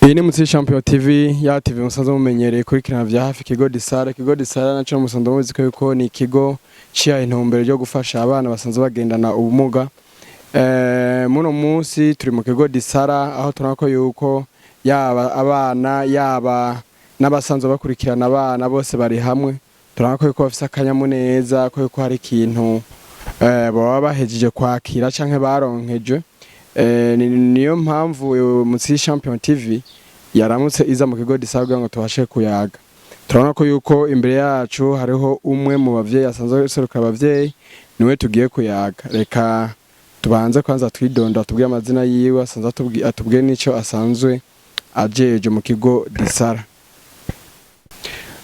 Iyi ni Mutsi Champion TV ya TV musanzwe mumenyereye kuri kirana vya hafi Kigo Disara. Kigo Disara naco musanzwe muzi ko ni ikigo ciya intumbero ryo gufasha abana basanzwe bagendana ubumuga. Muno munsi turi mu Kigo Disara aho turako yuko yaba abana yaba n'abasanzwe bakurikirana abana bose bari hamwe. Turako yuko bafise akanyamuneza ko yuko hari ikintu baba bahejeje kwakira canke baronkeje. Niyo mpamvu Mutsi Champion TV yaramutse iza mu Kigo Disara ngo tubashe kuyaga. Turabona ko yuko imbere yacu hariho umwe mu bavyeyi asanzwe seruka abavyeyi niwe tugiye kuyaga. Reka tubanze kwanza twidonda tubwiye amazina yiwe asanzwe atubwiye nico asanzwe ajeje mu Kigo Disara.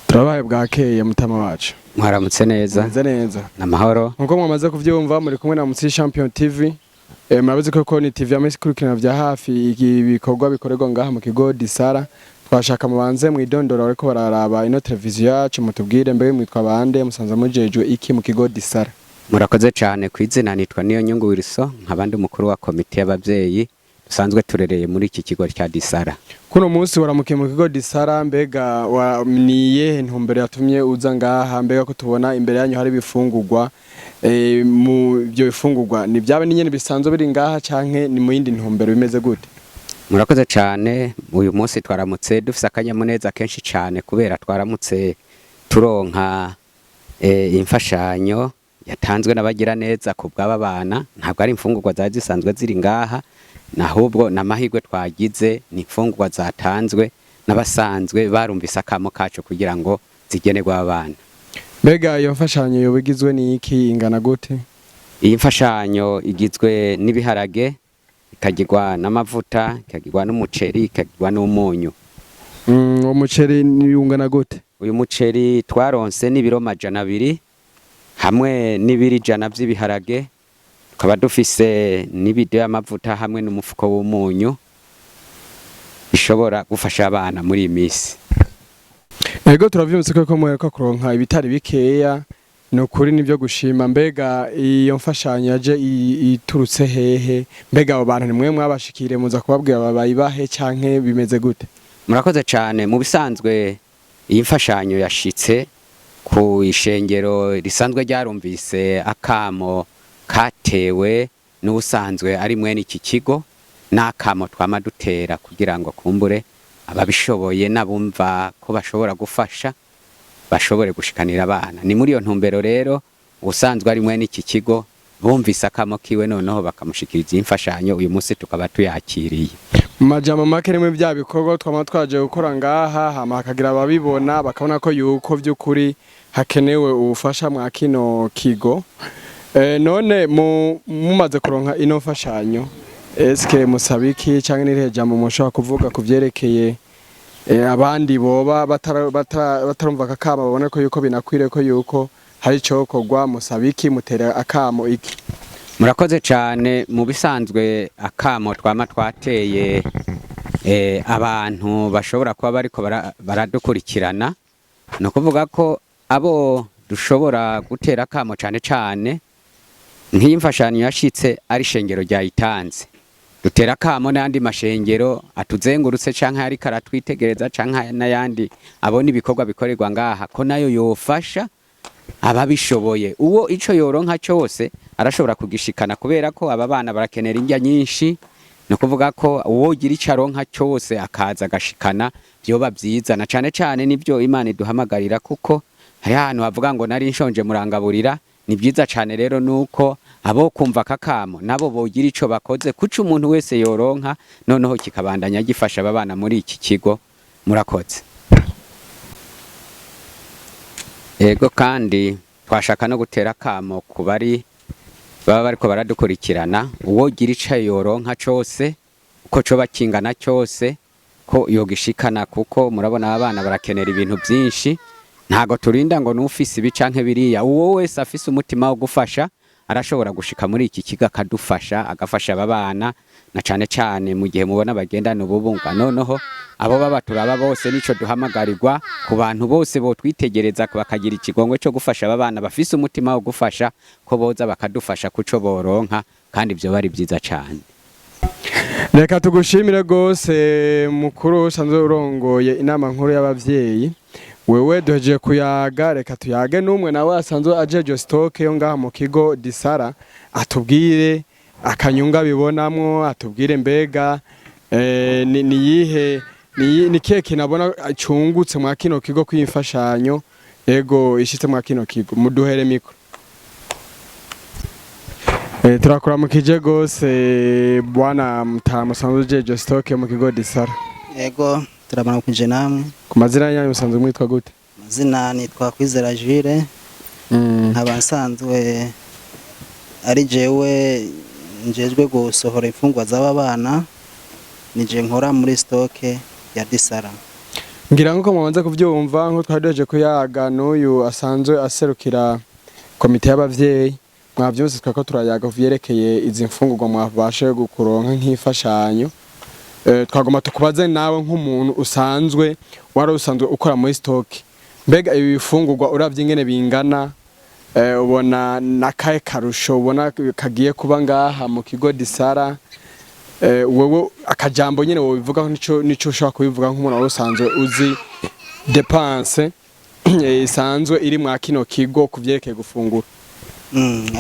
Turabaye bwakeye mutama wacu. Mwaramutse neza. Neza. Namahoro. Nkuko mwamaze kuvyumva muri kumwe na Mutsi Champion TV. Murabizi ko ni TV amesi kurikirana vya hafi ibikorwa bikorerwa ngaha mu Kigo Disara. Twashaka mubanze mwidondora ariko bararaba ino televiziyo yacu mutubwire mbe mwitwa bande musanze mujejwe iki mu Kigo Disara. Murakoze cyane kwizina nitwa niyo nyungu Wilson nkabandi mukuru wa komite y'abavyeyi dusanzwe turereye muri iki kigo cya Disara. Kuno munsi waramukiye mu Kigo Disara mbega niye ntumbero yatumye uza ngaha mbega ko tubona imbere yanyu hari bifungurwa mu byo bifungurwa ni byabe ninyene bisanzwe biri ngaha canke ni mu yindi ntumbero bimeze gute? Murakoze cyane uyu munsi twaramutse dufise akanyamuneza kenshi cyane kubera twaramutse turonka imfashanyo yatanzwe n'abagira neza ku bw'aba bana ntabwo ari imfungurwa zaje zisanzwe ziri ngaha nahubwo namahirwe twagize ni imfungurwa zatanzwe n'abasanzwe barumvise akamo kacu kugira ngo zigenerwe abana. Mbega iyo mfashanyo yobigizwe ni iki ingana gute? Iyi mfashanyo igizwe n'ibiharage ikagirwa n'amavuta ikagirwa n'umuceri ikagirwa n'umunyu. Umuceri ni ungana gute? Uyu muceri twaronse n'ibiro 200 hamwe n'ibiri 100 by'ibiharage tukaba dufise n'ibido y'amavuta hamwe n'umufuko w'umunyu bishobora gufasha abana muri imisi. Ego turavyumvise ko mwereka kuronka ibitari bikeya no kuri nivyo gushima mbega iyo mfashanyo yaje iturutse hehe mbega abo bantu nimwe mwabashikire muza kubabwira babayibahe canke bimeze gute? Murakoze cyane mu bisanzwe iyi mfashanyo yashitse ku ishengero risanzwe ryarumvise akamo katewe n'ubusanzwe ari mwene iki kigo n'akamo twamadutera kugira ngo kumbure ababishoboye nabumva ko bashobora gufasha bashobore gushikanira abana. Ni muri iyo ntumbero rero ubusanzwe ari mwene iki kigo bumvise akamo kiwe noneho bakamushikiriza imfashanyo uyu munsi tukaba tuyakiriye. Majama make rimwe bya bikorwa twama twaje gukora ngaha hama hakagira ababibona bakabona ko yuko by'ukuri hakenewe ubufasha mwa kino kigo. None mumaze kuronka ino mfashanyo eske musabiki canke nirihe jambo mushaka kuvuga kuvyerekeye abandi boba batarumva akama babone ko yuko binakwire ko yuko hari cokogwa musabiki mutera akamo iki? Murakoze cyane mu bisanzwe akamo twama twateye abantu bashobora kuba bariko baradukurikirana no kuvuga ko abo dushobora gutera akamo cyane nk'imfashanyo yashitse ari shengero ryayitanze dutera kamo n'andi mashengero atuzengurutse canke ari karatwitegereza canke n'ayandi abona ibikorwa bikorerwa ngaha ko nayo yofasha ababishoboye uwo ico yoronka cyose arashobora kugishikana kubera ko aba bana barakenera indya nyinshi no kuvuga ko uwo gira icaronka cyose akaza gashikana byoba byiza na cane nibyo Imana iduhamagarira kuko hari ahantu havuga ngo nari nshonje murangaburira. Ni byiza cyane rero nuko abo kumva kakamo nabo bogira ico bakoze kuca umuntu wese yoronka noneho kikabandanya gifasha abana muri iki kigo. Murakoze. Ego kandi twashaka no gutera kamo kubari baba bariko baradukurikirana uwo gira ica yoronka cyose uko co bakingana cyose ko yogishikana kuko murabona abana barakenera ibintu byinshi ntago turinda ngo nufise ibi canke biriya uwo wese afise umutima wo gufasha arashobora gushika muri iki kiga kadufasha agafasha abana na cane mu gihe mubona bagendana ububunga noneho abo baba turaba bose nico duhamagarirwa ku bantu bose bo twitegereza bakagira ikigongwe cyo gufasha abana bafise umutima wo gufasha ko boza bakadufasha kuco boronka kandi byo bari byiza cyane. Reka tugushimire gose mukuru usanzwe urongoye inama nkuru y'abavyeyi. Wewe duhejeje kuyaga, reka tuyage n'umwe nawe asanzwe ajeje stock yo ngaha mu kigo Disara, atubwire akanyunga bibonamwo, atubwire mbega ni keke nabona cungutse mwa kino kigo kw'imfashanyo ego ishitse mwa kino kigo. Muduhere mikro. Turakora mu kije gose bwana Mutama sanzwe jeje stock mu kigo Disara. Ego turabana kuje namwe. Ku mazina yanyu musanzwe mwitwa gute? Mazina nitwa Kwizera Jules. Nkabansanzwe ari jewe njejwe gusohora imfungwa z'aba bana. Nije nkora muri stock ya Disara. Ngira ngo mubanza kuvyumva nko twadeje kuyaga n'uyu asanzwe aserukira komite y'abavyeyi. Mwavyose twako turayaga vyerekeye izi mfungurwa mwabashe gukuronka nk'imfashanyo. Twagoma tukubaze nawe nk'umuntu usanzwe usanzwe ukora muri stock. Mbega ibi bifungurwa uravye ingene bingana, ubona nakaye karusho ubona kagiye kuba ngaha mu kigo Disara. Wewe akajambo nyene wobivuga nico ushaka kubivuga nk'umuntu usanzwe uzi dépense isanzwe iri mwa kino kigo kuvyerekeye gufungura.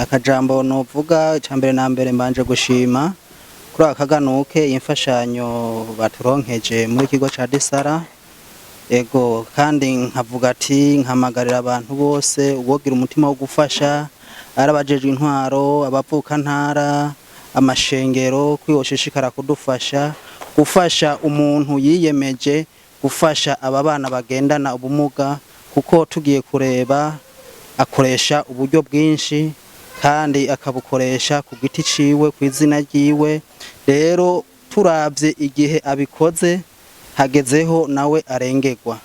Akajambo novuga cyambere na mbere mbanje gushima kuri akaganuke imfashanyo baturonkeje muri kigo ca Disara. Ego kandi nkavuga ati nkamagarira abantu bose uwogira umutima wo gufasha, arabajeje intwaro, abavuka ntara, amashengero kwiyoshishikara kudufasha, gufasha umuntu yiyemeje, gufasha aba bana bagendana ubumuga, kuko tugiye kureba akoresha uburyo bwinshi kandi akabukoresha ku giti ciwe kw'izina ryiwe. Rero turavye igihe abikoze hagezeho nawe arengerwa,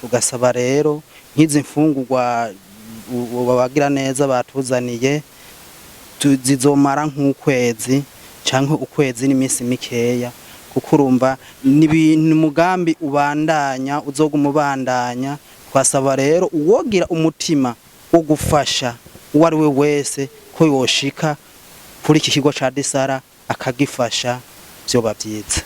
tugasaba rero nk'izi mfungurwa babagira neza batuzaniye zizomara nk'ukwezi canke ukwezi n'iminsi mikeya, kuko urumva n'ibintu mugambi ubandanya uzogumubandanya. Twasaba rero uwogira umutima wo gufasha uwo ari we wese ko yoshika kuri iki kigo ca Disara akagifasha, vyoba vyiza.